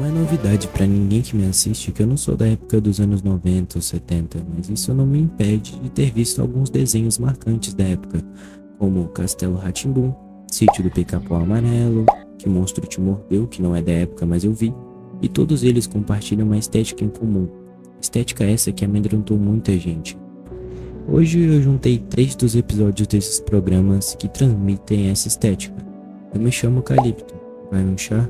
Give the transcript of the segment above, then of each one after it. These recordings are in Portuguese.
Não é novidade pra ninguém que me assiste que eu não sou da época dos anos 90 ou 70, mas isso não me impede de ter visto alguns desenhos marcantes da época, como Castelo rá tim Sítio do Pica-Pau Amarelo, Que Monstro Te Mordeu, que não é da época, mas eu vi, e todos eles compartilham uma estética em comum, estética essa que amedrontou muita gente. Hoje eu juntei 3 dos episódios desses programas que transmitem essa estética. Eu me chamo Calipto. Vai um chá?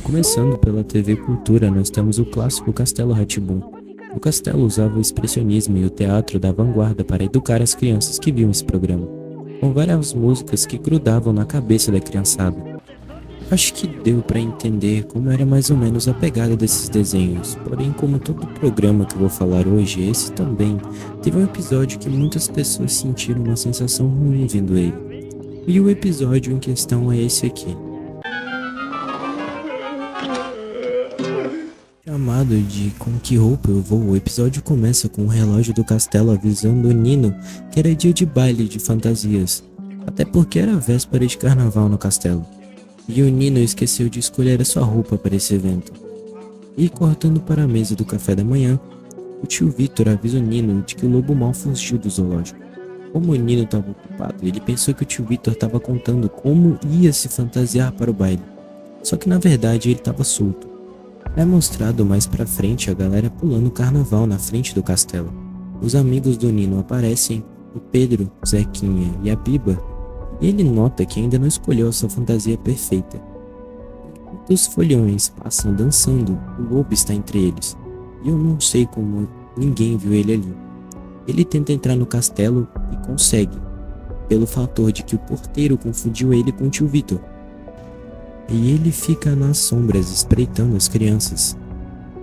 Começando pela TV Cultura, nós temos o clássico Castelo rá tim O castelo usava o expressionismo e o teatro da vanguarda para educar as crianças que viam esse programa, com várias músicas que grudavam na cabeça da criançada. Acho que deu para entender como era mais ou menos a pegada desses desenhos, porém como todo programa que eu vou falar hoje, esse também teve um episódio que muitas pessoas sentiram uma sensação ruim vendo ele. E o episódio em questão é esse aqui. Chamado de Com Que Roupa Eu Vou, o episódio começa com o relógio do castelo avisando o Nino que era dia de baile de fantasias, até porque era véspera de carnaval no castelo. E o Nino esqueceu de escolher a sua roupa para esse evento. E cortando para a mesa do café da manhã, o tio Vitor avisa o Nino de que o lobo mau fugiu do zoológico. Como o Nino estava ocupado, ele pensou que o tio Vitor estava contando como ia se fantasiar para o baile. Só que na verdade ele estava solto. É mostrado mais pra frente a galera pulando carnaval na frente do castelo. Os amigos do Nino aparecem, o Pedro, Zequinha e a Biba, e ele nota que ainda não escolheu a sua fantasia perfeita. Enquanto os foliões passam dançando, o lobo está entre eles, e eu não sei como ninguém viu ele ali. Ele tenta entrar no castelo e consegue, pelo fator de que o porteiro confundiu ele com o tio Vitor. E ele fica nas sombras espreitando as crianças.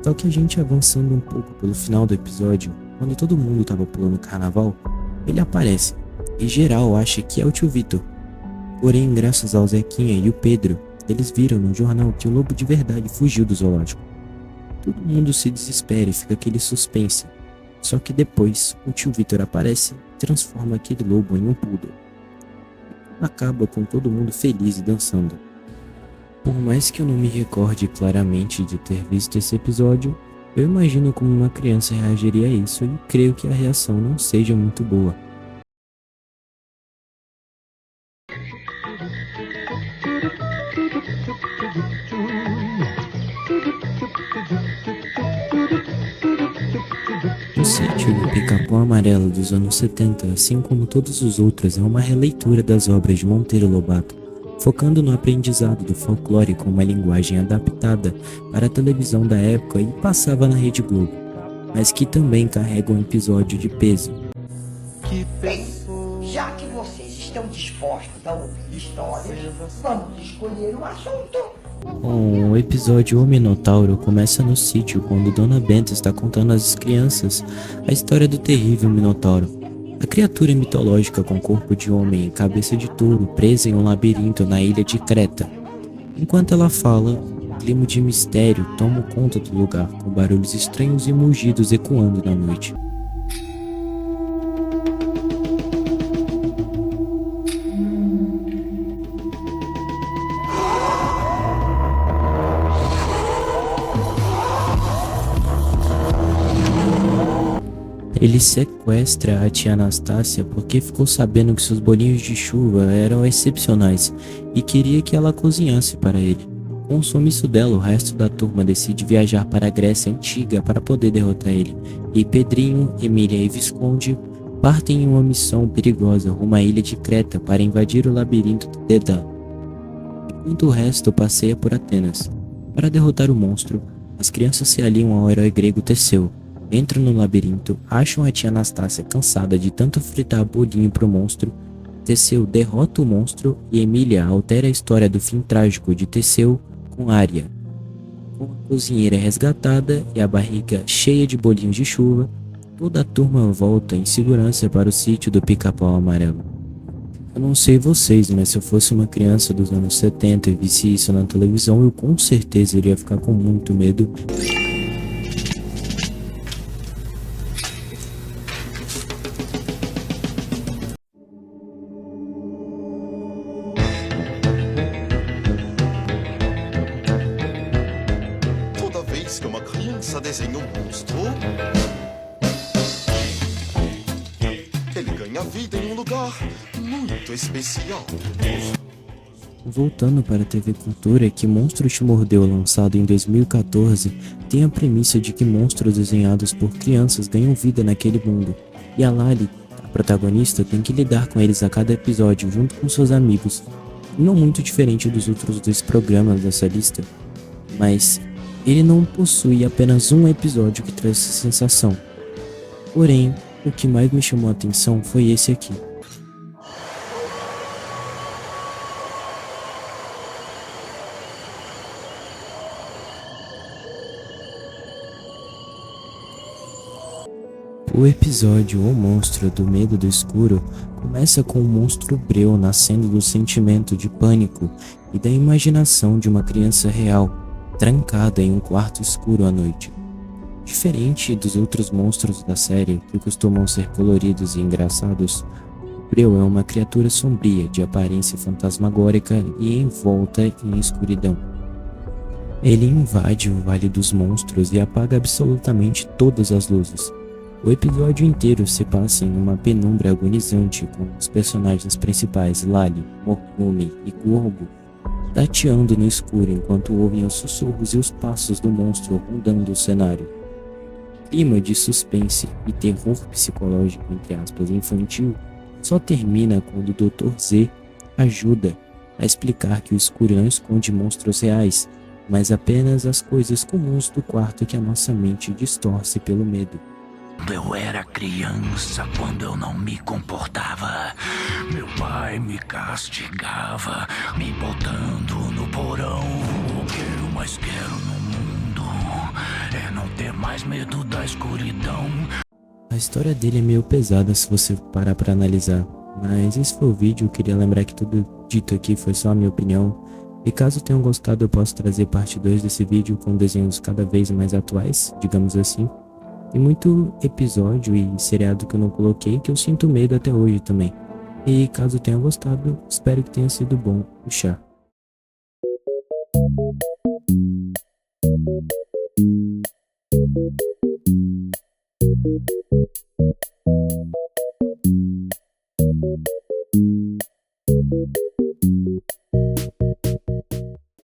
Só que a gente avançando um pouco pelo final do episódio, quando todo mundo estava pulando carnaval, ele aparece, e geral acha que é o tio Vitor. Porém, graças ao Zequinha e o Pedro, eles viram no jornal que o lobo de verdade fugiu do zoológico. Todo mundo se desespera e fica aquele suspense. Só que depois, o tio Vitor aparece e transforma aquele lobo em um poodle. Acaba com todo mundo feliz e dançando. Por mais que eu não me recorde claramente de ter visto esse episódio, eu imagino como uma criança reagiria a isso e creio que a reação não seja muito boa. O Sítio do Pica-Pau Amarelo dos anos 70, assim como todos os outros, é uma releitura das obras de Monteiro Lobato, focando no aprendizado do folclore com uma linguagem adaptada para a televisão da época e passava na Rede Globo, mas que também carrega um episódio de peso. Bem, já que vocês estão dispostos a ouvir histórias, vamos escolher um assunto. O episódio O Minotauro começa no sítio quando Dona Benta está contando às crianças a história do terrível Minotauro. A criatura mitológica com corpo de homem e cabeça de touro presa em um labirinto na ilha de Creta. Enquanto ela fala, um clima de mistério toma conta do lugar, com barulhos estranhos e mugidos ecoando na noite. Ele sequestra a tia Anastácia porque ficou sabendo que seus bolinhos de chuva eram excepcionais e queria que ela cozinhasse para ele. Com o sumiço dela, o resto da turma decide viajar para a Grécia Antiga para poder derrotar ele, e Pedrinho, Emília e Visconde partem em uma missão perigosa rumo à ilha de Creta para invadir o labirinto de Dédalo, enquanto o resto passeia por Atenas. Para derrotar o monstro, as crianças se aliam ao herói grego Teseu. Entram no labirinto, acham a tia Anastácia cansada de tanto fritar bolinho pro monstro. Teseu derrota o monstro e Emília altera a história do fim trágico de Teseu com Ária. Com a cozinheira resgatada e a barriga cheia de bolinhos de chuva, toda a turma volta em segurança para o sítio do Pica-Pau Amarelo. Eu não sei vocês, mas se eu fosse uma criança dos anos 70 e visse isso na televisão, eu com certeza iria ficar com muito medo. uma criança desenha um monstro. Ele ganha vida em um lugar muito especial. Voltando para a TV Cultura, que Monstro Te Mordeu, lançado em 2014, tem a premissa de que monstros desenhados por crianças ganham vida naquele mundo, e a Lali, a protagonista, tem que lidar com eles a cada episódio junto com seus amigos, não muito diferente dos outros dois programas dessa lista, mas ele não possui apenas um episódio que traz essa sensação. Porém, o que mais me chamou a atenção foi esse aqui. O episódio O Monstro do Medo do Escuro começa com o monstro Breu nascendo do sentimento de pânico e da imaginação de uma criança real, trancada em um quarto escuro à noite. Diferente dos outros monstros da série, que costumam ser coloridos e engraçados, o Breu é uma criatura sombria, de aparência fantasmagórica e envolta em escuridão. Ele invade o Vale dos Monstros e apaga absolutamente todas as luzes. O episódio inteiro se passa em uma penumbra agonizante, com os personagens principais Lali, Morgumi e Gorgo tateando no escuro enquanto ouvem os sussurros e os passos do monstro rondando o cenário. O clima de suspense e terror psicológico, entre aspas, infantil, só termina quando o Dr. Z ajuda a explicar que o escuro não esconde monstros reais, mas apenas as coisas comuns do quarto que a nossa mente distorce pelo medo. Eu era criança quando eu não me comportava. Meu pai me castigava, me botando no porão. O que eu mais quero no mundo é não ter mais medo da escuridão. A história dele é meio pesada se você parar pra analisar, mas esse foi o vídeo. Eu queria lembrar que tudo dito aqui foi só a minha opinião. E caso tenham gostado, eu posso trazer parte 2 desse vídeo com desenhos cada vez mais atuais, digamos assim. Tem muito episódio e seriado que eu não coloquei que eu sinto medo até hoje também. E caso tenha gostado, espero que tenha sido bom o chá.